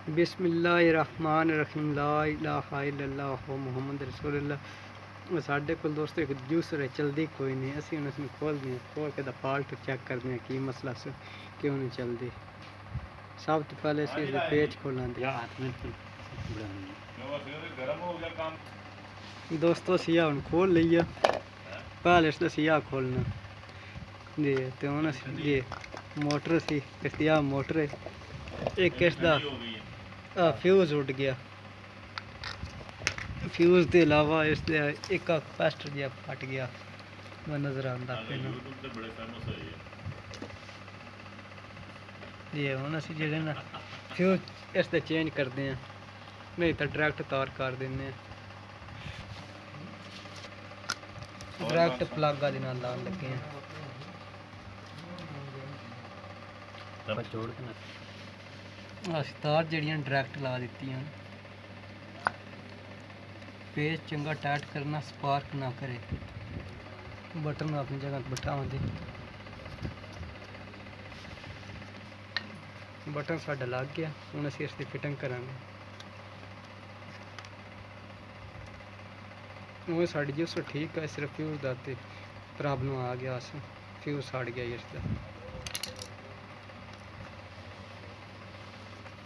बिस्मिल्लाहिर्रहमानिर्रहीम ला इलाहा इल्लल्लाह मुहम्मद रसूलुल्लाह। साढ़े को दोस्तों एक जूसर है, चलती कोई नहीं। असी हम इसमें खोलते हैं, खोल के फॉल्ट चेक करते हैं कि मसला से क्यों नहीं चलती। सब तो पहले असी इसके पेज खोलेंगे। दोस्तों सिया हम खोल लिया, पहले इसका सिया खोलना जी। तो हम जी मोटर सी इसकी मोटर है, एक इसका फ्यूज़ उड़ गया। फ्यूज़ के अलावा इस एक कैपेसिटर जहा फट गया, मैं नज़र आता पे ना जी। हम असी जो ना फ्यूज़ इसके चेंज करते हैं, नहीं तो डायरैक्ट तार कर देंगे, डायरैक्ट प्लग आदि नाल लान लगे हैं। अस तार जड़ियां डायरैक्ट ला दी हैं। पेज चंगा टाइट करना, स्पार्क ना करे। बटन अपनी जगह बिठावा दे। बटन साडा लग गया, हुण असीं इसकी फिटिंग करांगे। वो साड़ी जो ठीक है, सिर्फ फ्यूज़ दा ते प्रॉब्लम आ गया, फ्यूज़ सड़ गया इसका।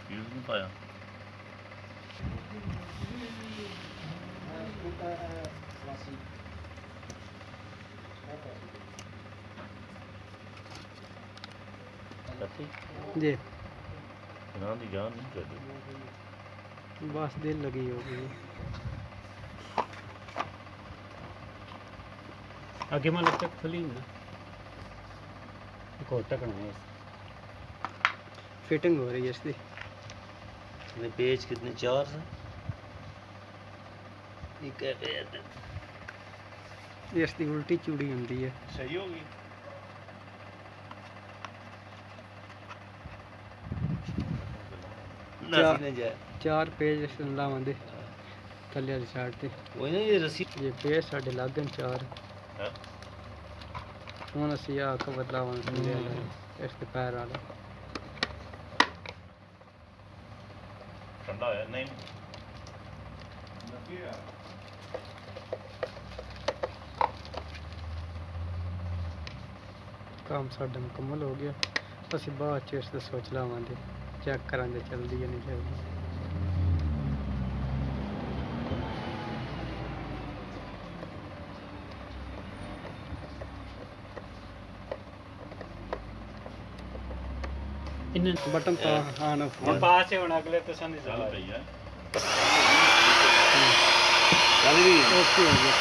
फ्यूज़ नहीं पाया। जी दी जान नहीं चली, बस दिल लगी होगी। आगे मान लगता खुली ना एक और टकना है, फिटिंग हो रही है इसकी। पेज कितने 4 से इसकी उल्टी चूड़ी होती है। सही होगी। चार पेज लावे थले वाली साइड से। ये पेज साढ़े लग गए 4। हूँ असी आ कवर लावे थले वाला, इसके पैर वाला। ठंडा है नहीं काम साढ़ा मुकम्मल हो गया। असी बाद च इसका सोच लावे, चेक करांगे चलती है नहीं चलती। बटन तो ऑन ऑफ हम पास है, अगले तो सन चल रही है। ओके हो गया।